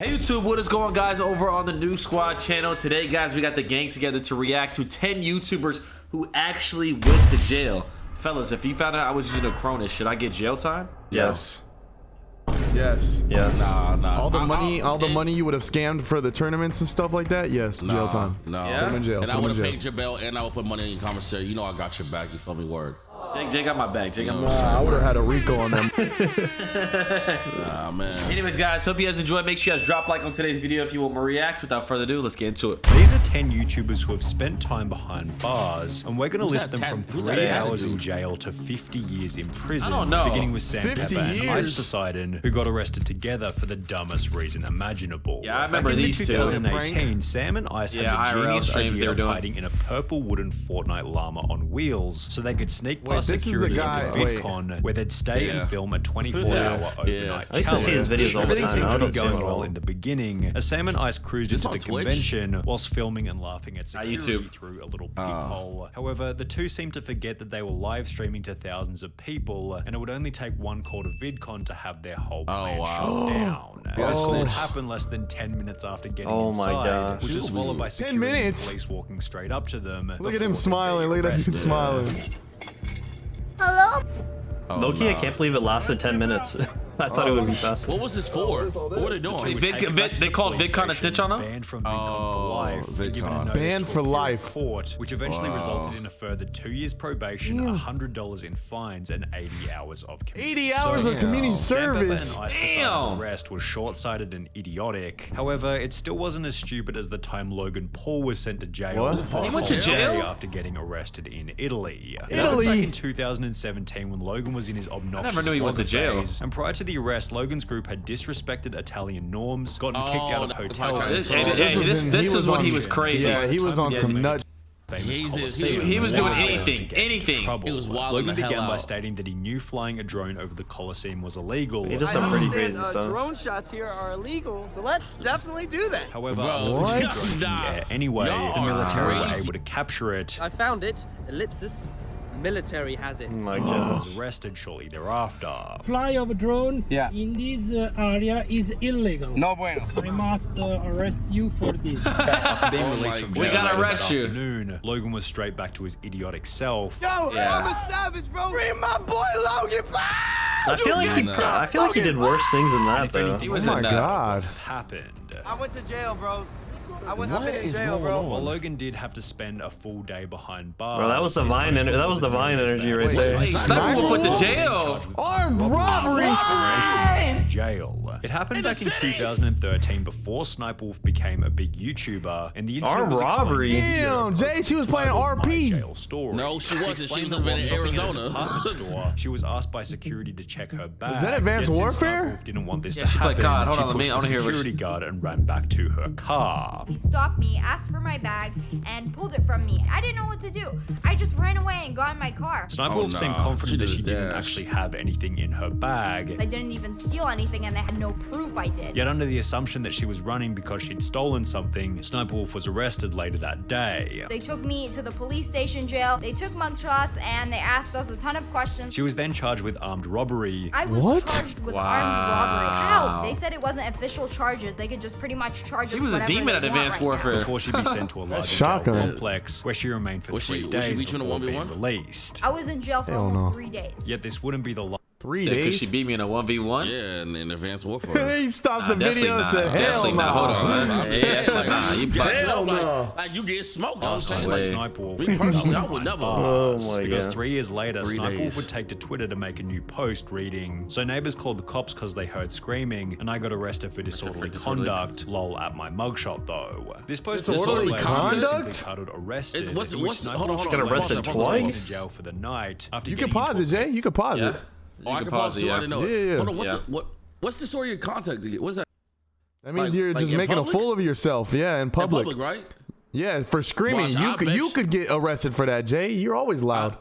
Hey YouTube, what is going on, guys, over on the Nuke Squad channel? Today, guys, we got the gang together to react to 10 YouTubers who actually went to jail. Fellas, if you found out I was using a Cronus, should I get jail time? Yes. Yes. Yes. Nah. All the money you would have scammed for the tournaments and stuff like that. Yes. Jail time. No. Yeah? Put him in jail. And I would have paid your bail, and I would put money in your commissary. You know I got your back. You feel me? Word. Jay got my back. Jay got my I would have had a Rico on them. Nah, man. Anyways, guys, hope you guys enjoyed. Make sure you guys drop a like on today's video if you want more reacts. Without further ado, let's get into it. These are 10 YouTubers who have spent time behind bars, and we're going to list them from 3 hours in jail to 50 years in prison. I don't know. Beginning with Sam 50 Pepper and years? Ice Poseidon, who got arrested together for the dumbest reason imaginable. Yeah, I remember Back in these two. 2018, Sam and Ice had the IRL genius streams they idea were of doing. hiding in a purple wooden Fortnite llama on wheels so they could sneak past this is the security guy- into VidCon, where they'd stay and film a 24-hour overnight I used to see his videos all the Everything time. seemed I to be don't see going him at well all. in the beginning as Sam and Ice cruised into on the Twitch? convention whilst filming and laughing at security YouTube. through a little peephole. However, the two seemed to forget that they were live streaming to thousands of people, and it would only take one call to VidCon to have their whole plan shut down. This call happened less than 10 minutes after getting Oh my inside, gosh. which was followed by 10 security and minutes? police walking straight up to them. Look at him smiling. Look at him smiling. Hello? Loki, I can't believe it lasted 10 minutes. I thought it would be faster. What was this for? What were they doing? They called VidCon a snitch on him? Banned from VidCon for life. and given a VidCon. notice Banned to for appeal life. in court, which eventually resulted in a further 2 years probation, $100 in fines, and 80 hours of community 80 hours of community Sam Pepper service. and Ice Poseidon's arrest was short-sighted and idiotic. However, it still wasn't as stupid as the time Logan Paul was sent to jail. What? He went to jail? After getting arrested in Italy. Italy? Back in 2017 when Logan was in his obnoxious never knew he went to vlogger jail. phase, and prior to the arrest, Logan's group had disrespected Italian norms, gotten kicked out of hotels. This and is when he was crazy. Yeah, he was on some nut. He was doing anything. He was wilding Logan the hell began by out. stating that he knew flying a drone over the Colosseum was illegal. He did some pretty crazy stuff. Drone shots here are illegal, so let's definitely do that. However, Bro, Logan what? dropped in the air anyway, Y'all the are military were crazy. able to capture it. I found it. Ellipsis. Military has it. Oh my He god. was arrested shortly thereafter. Fly of a drone in this area is illegal. No bueno. I must arrest you for this. After being released from jail We gotta later that arrest you. afternoon, Logan was straight back to his idiotic self. Yo, I'm a savage, bro. Bring my boy Logan back. I feel like he did worse things than that If though. anything Oh my God. happened. I went to jail, bro. I've been What in is jail, going bro. Well, Logan did have to spend a full day behind bars. Bro, that was divine. That was divine energy right there. Sniper put to jail. Armed robbery. Jail. It happened back in 2013 before SniperWolf became a big YouTuber, and the incident Armed was explained robbery? in a video Damn, Jay, she was playing titled My RP. Jail Story. No, she wasn't. She explained was that while in shopping at a Arizona. department store, she was asked by security to check her bag. Is that Advanced Yet since Warfare? SniperWolf didn't want this Yeah, to she played happen. COD. Hold She on, let me- pushed I wanna the hear what security guard and ran back to her car. He stopped me, asked for my bag, and pulled it from me. I didn't know what to do. I just ran away and got in my car. SniperWolf seemed nah. confident She that did she a didn't dash. actually have anything in her bag. I didn't even steal anything, and they had no proof I did. Yet under the assumption that she was running because she'd stolen something, SniperWolf was arrested later that day. They took me to the police station jail. They took mugshots, and they asked us a ton of questions. She was then charged with armed robbery. I was What? charged with armed robbery. Ow! They said it wasn't official charges. They could just pretty much charge us. He was a whatever demon they at want Advanced right now. Warfare. Before she'd be sent to a larger shocking. jail complex, where she remained for Was 3 she days reaching a before being 1v1? released. I was in jail for Hell almost no. 3 days. Yet this wouldn't be the last. 3 Because days. she beat me in a 1v1? Yeah, and in advanced warfare. He stopped the Definitely video and not. said, "Hell Definitely no." not. Hold on. I'm just saying, like, Nah, you you get busted. smoked, like you get smoked. You know what I'm saying? way. Like, SniperWolf. me personally, I would never. Oh my Because god. 3 years later, 3 SniperWolf days. would take to Twitter to make a new post reading, "So neighbors called the cops because they heard screaming, and I got arrested for disorderly conduct. Lol at my mugshot though." This post was Disorderly later conduct? simply titled "Arrested." It's- what's- in which what's- SniperWolf hold on, hold Got on, arrested pause that, pause that, went twice? to jail for the night after You can getting pause into it, Jay. You can pause Yeah. it. Oh, I You can can pause pause it, too. I yeah. didn't know. Yeah. Hold on, Yeah. what's the story of your contact? What's that? That means Like- you're like just in making public? a fool of yourself. Yeah, in In public. public, right? Yeah, for screaming. Watch, I bet You you- could get arrested for that, Jay. You're always loud.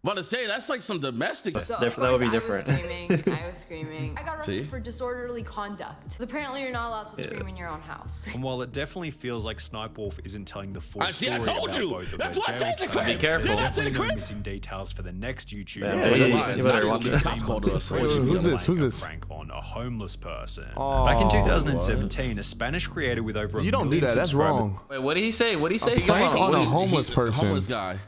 About to say that's like some domestic. So, That would be different. I was screaming. I got arrested See? for disorderly conduct. Apparently, you're not allowed to scream in your own house. And while it definitely feels like SSSniperWolf isn't telling the full I see, story I told about you. both of That's their why I said jail the terms, crib. Be careful. there's Did I say the definitely no crib? missing details for the next YouTuber. Yeah, you better watch it. Who's this? Who's this? Prank on a homeless person. Oh, Back in 2017, a Spanish creator with over a You don't do million that. That's subscribers- wrong. Wait, what did he say? What did he say? Prank on a homeless A person. homeless guy.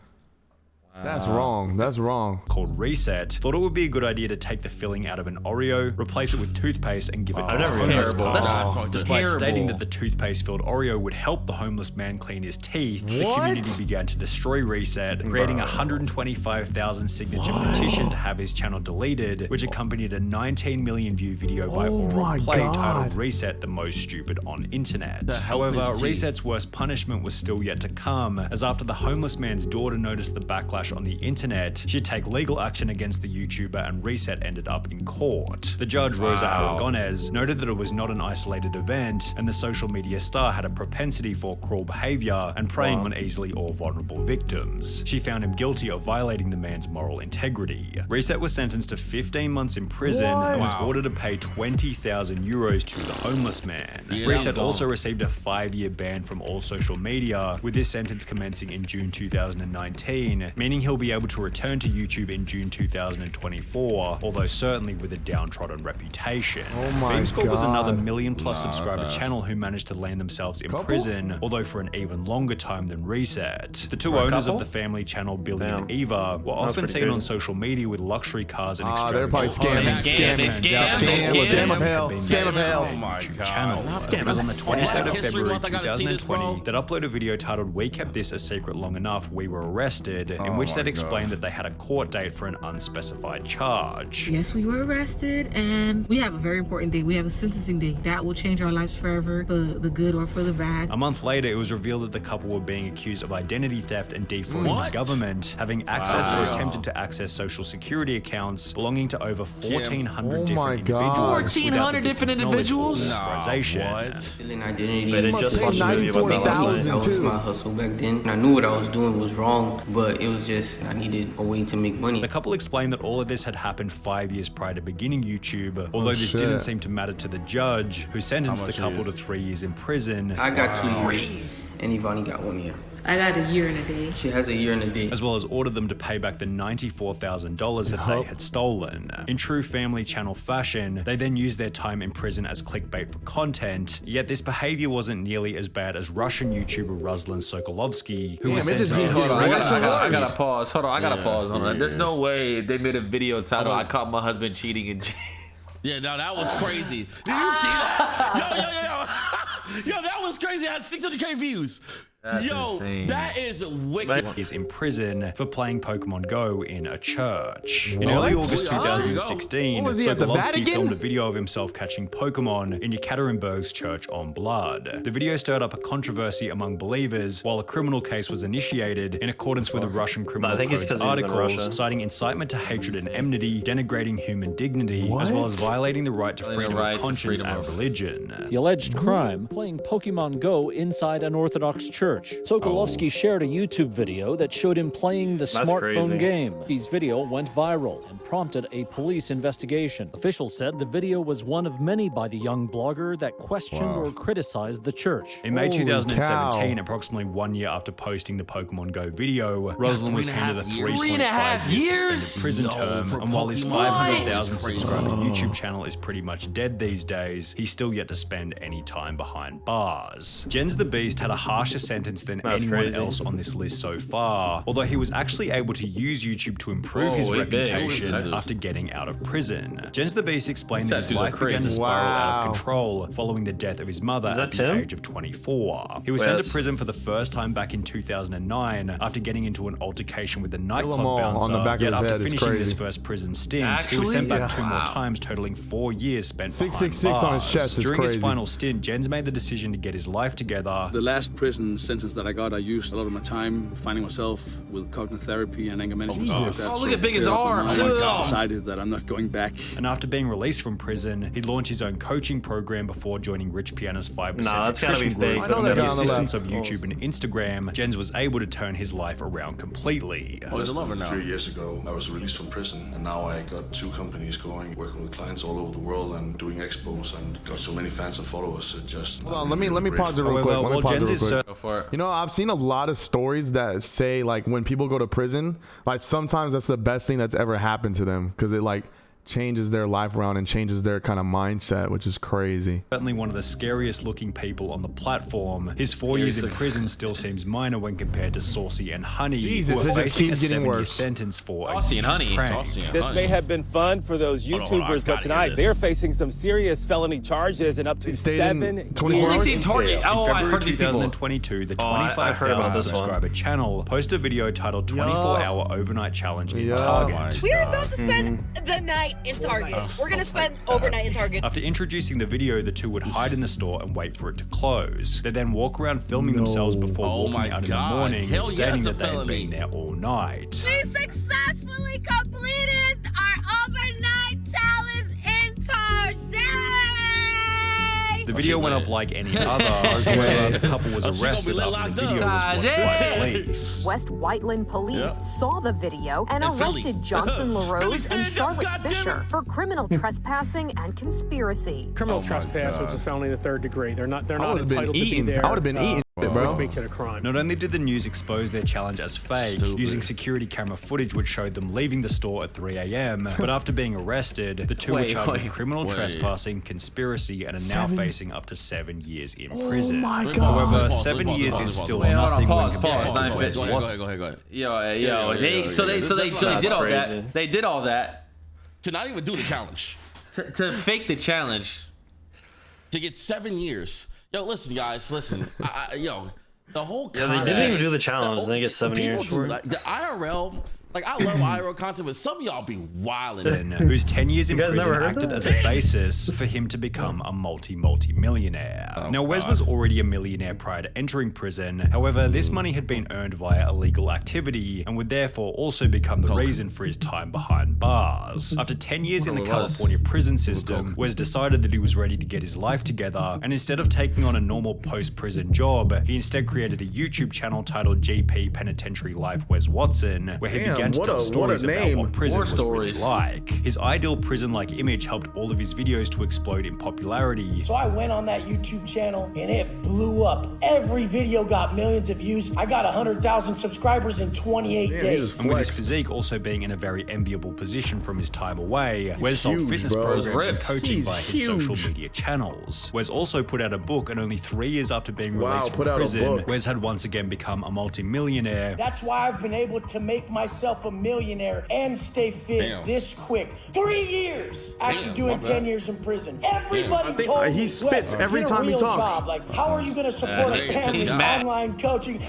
That's wrong. That's wrong. called Reset, thought it would be a good idea to take the filling out of an Oreo, replace it with toothpaste, and give it to I've never the seen homeless terrible. person. That's fucking Despite stating terrible. that the toothpaste-filled Oreo would help the homeless man clean his teeth, the community began to destroy Reset, creating a 125,000 signature petition to have his channel deleted, which accompanied a 19 million view video by my Play God. titled Reset, the most stupid on internet. help However, his teeth. Reset's worst punishment was still yet to come, as after the homeless man's daughter noticed the backlash on the internet, she'd take legal action against the YouTuber, and Reset ended up in court. The judge, Rosa Aragonés, noted that it was not an isolated event, and the social media star had a propensity for cruel behavior and preying on easily or vulnerable victims. She found him guilty of violating the man's moral integrity. Reset was sentenced to 15 months in prison and was ordered to pay 20,000 euros to the homeless man. Yeah, Reset that was also received a 5-year ban from all social media, with this sentence commencing in June 2019, meaning he'll be able to return to YouTube in June 2024, although certainly with a downtrodden reputation. Oh my B.E.M Squad was another God. million-plus Nah, subscriber that's ass. channel who managed to land themselves in prison, although for an even longer time than Reset. The two owners of the family channel, Billy and Eva, were often pretty seen good. on social media with luxury cars and They're probably extravagant homes. Scam of hell. Scam of hell. Oh my YouTube God. channel. It was on the 23rd Black of History February Month, I gotta see this, 2020 bro. that uploaded a video titled "We Kept This a Secret Long Enough, We Were Arrested," in which they'd explained that they had a court date for an unspecified charge. Yes, we were arrested, and we have a very important date. We have a sentencing date that will change our lives forever, for the good or for the bad. A month later, it was revealed that the couple were being accused of identity theft and defrauding the government, having accessed or attempted to access social security accounts belonging to over 1,400 Oh different my God. individuals. 1,400 different individuals? Authorization. Feeling identity. They just watched a movie about that last night. That was my hustle back then. And I knew what I was doing was wrong, but it was just, I needed a way to make money. The couple explained that all of this had happened 5 years prior to beginning YouTube, although this shit. didn't seem to matter to the judge, who sentenced the couple to 3 years in prison, I got 2 years, and Ivani got 1 year. I got a year and a day. She has a year and a day. as well as ordered them to pay back the $94,000 that they had stolen. In true family channel fashion, they then used their time in prison as clickbait for content, yet this behavior wasn't nearly as bad as Russian YouTuber Ruslan Sokolovsky, who was it just sentenced to needs to be 3 worse I and gotta worse. pause. Hold on, I gotta pause. Hold on. There's no way they made a video titled "I caught my husband cheating in jail." Yeah, no, that was crazy. Did you see that? Yo, that was crazy. It had 600K views. That's insane. that is wicked. is in prison for playing Pokemon Go in a church. In early August What? 2016, What was he at the Sokolovsky Vatican? filmed a video of himself catching Pokemon in Yekaterinburg's Church on Blood. The video stirred up a controversy among believers, while a criminal case was initiated in accordance with the Russian Criminal I think it's Code's 'cause he was in articles, Russia. citing incitement to hatred and enmity, denigrating human dignity, as well as violating the right to freedom right of to conscience freedom and of- religion. The alleged crime, playing Pokemon Go inside an Orthodox church. Sokolovsky shared a YouTube video that showed him playing the smartphone crazy. game. His video went viral and prompted a police investigation. Officials said the video was one of many by the young blogger that questioned or criticized the church. In May Holy 2017, cow. approximately 1 year after posting the Pokemon Go video, Ruslan was handed a 3.5 3.5 year years? suspended prison Yo, term, for and while his Pokemon? 500,000 That's crazy. subscriber YouTube channel is pretty much dead these days, he's still yet to spend any time behind bars. Jens the Beast had a harsher sentence than That's anyone crazy. else on this list so far, although he was actually able to use YouTube to improve his he did. reputation Who is after getting out of prison. Jens the Beast explained that his Tattoos are life began to crazy. spiral out of Wow. control following the death of his mother Is at that the Tim? age of 24. He was Wait, sent to that's- prison for the first time back in 2009 after getting into an altercation with the them nightclub all on bouncer. the back of Yet his after head is finishing his crazy. first prison stint, he was sent Actually? back 2 more Wow. times, totaling 4 years spent behind 666 on his bars. chest is During his crazy. final stint, Jens made the decision to get his life together. The last prison sentence sentence that I got, I used a lot of my time finding myself with cognitive therapy and anger management. Oh, look at big his arm. I decided that I'm not going back. And after being released from prison, he launched his own coaching program before joining Rich Piana's 5% that's gotta be nutrition fake. group. With the assistance of YouTube and Instagram, Jens was able to turn his life around completely. Less than 3 years ago, I was released from prison, and now I got 2 companies going, working with clients all over the world and doing expos, and got so many fans and followers. It just Hold on, let me pause it real quick. Let me pause it real quick. You know, I've seen a lot of stories that say like when people go to prison, like sometimes that's the best thing that's ever happened to them because it like changes their life around and changes their kind of mindset, which is crazy. Certainly one of the scariest looking people on the platform. His 4 years in prison still seems minor when compared to Saucy and Honey, Jesus, who are facing a 7-year worse. sentence for Saucy and Honey. This may have been fun for those YouTubers, but tonight they're facing some serious felony charges and up to 7 years in Target. jail. Oh, in I've February heard these people. 2022, the I've heard about 25,000 this one. subscriber channel posted a video titled 24-Hour Overnight Challenge in Target. We're about to spend the night in Target. We're gonna spend overnight in Target. After introducing the video, the two would hide in the store and wait for it to close. They then walk around filming themselves before walking out in the morning, stating that they had been there all night. We successfully completed our overnight challenge in Target. The video went up like any other, where the couple was arrested after the video was watched by police. West Whiteland police saw the video and arrested Johnson LaRose and Charlotte Fisher for criminal trespassing and conspiracy. Criminal trespass, which is felony in the 3rd degree. They're not entitled to be there. I would have been eating. Bro. Which makes it a crime. Not only did the news expose their challenge as fake, using security camera footage which showed them leaving the store at 3 a.m., but after being arrested, the two were charged with criminal trespassing, conspiracy, and are now facing up to 7 years in prison. My God. However, 7 years is still nothing when compared to Wes Go Watson. ahead. Yo, they did all that. They did all that To not even do the challenge. to fake the challenge. To get 7 years. Yo, listen, guys, listen. The whole Yeah, they didn't even do the challenge, and they get 7 years for it. Like, the IRL, like I love IRL content, but some of y'all be wilding. Whose 10 years in prison acted as a basis for him to become a multi-millionaire. Now, Wes was already a millionaire prior to entering prison. However, this money had been earned via illegal activity and would therefore also become the reason for his time behind bars. After 10 years in the California prison system, Wes decided that he was ready to get his life together, and instead of taking on a normal post-prison job, he instead created a YouTube channel titled GP Penitentiary Life Wes Watson, where he began to tell stories about what prison was really like. His ideal prison-like image helped all of his videos to explode in popularity. So I went on that YouTube channel and it blew up. Every video got millions of views. I got 100,000 subscribers in 28 days. And with his physique also being in a very enviable position from his time away, Wes sold fitness programs and coaching via his social media channels. Wes also put out a book, and only 3 years after being released from prison, Wes had once again become a multi-millionaire. That's why I've been able to make myself a millionaire and stay fit this quick. 3 years after doing 10 years in prison. Everybody told me, he spits Wes, every get a time he real talks. job. Like, how are you going to support a family's online coaching?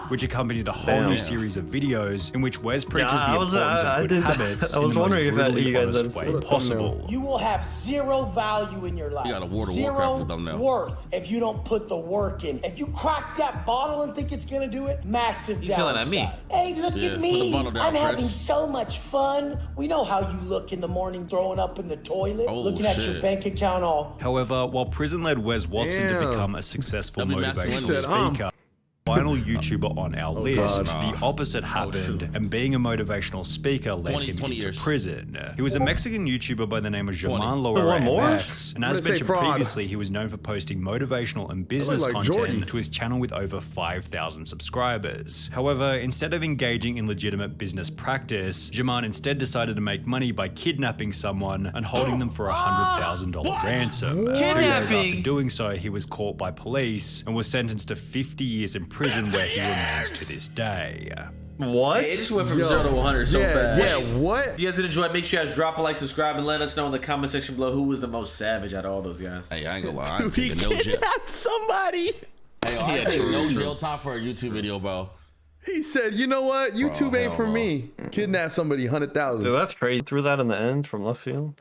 Which accompanied a whole new series of videos in which Wes preaches the importance of good habits I was in the wondering if most that brutally you guys honest way possible. You will have zero value in your life. You got a World of zero Warcraft with them now. worth if you don't put the work in. If you crack that bottle and think it's gonna do it, massive He's yelling downside. at me. Hey, look Yeah, at put me. the bottle down, I'm having Chris. so much fun. We know how you look in the morning throwing up in the toilet, Oh, looking at your shit. bank account all. However, while prison led Wes Watson to become a successful motivational speaker, final YouTuber on our list, the opposite happened, and being a motivational speaker led him into prison. He was a Mexican YouTuber by the name of Jaman Loera MX, and as mentioned previously, he was known for posting motivational and business content to his channel with over 5,000 subscribers. However, instead of engaging in legitimate business practice, Jaman instead decided to make money by kidnapping someone and holding them for a $100,000 ransom. After doing so, he was caught by police and was sentenced to 50 years in prison, where he remains to this day. What? Hey, it just went from 0 to 100 so fast. Yeah, what? If you guys did enjoy, make sure you guys drop a like, subscribe, and let us know in the comment section below who was the most savage out of all those guys. Hey, I ain't gonna lie. I'm taking no jail. Somebody. Hey, I take no jail time for a YouTube video, bro. He said, you know what? YouTube ain't for me. Kidnap somebody, 100,000. Dude, that's crazy. Threw that in the end from left field.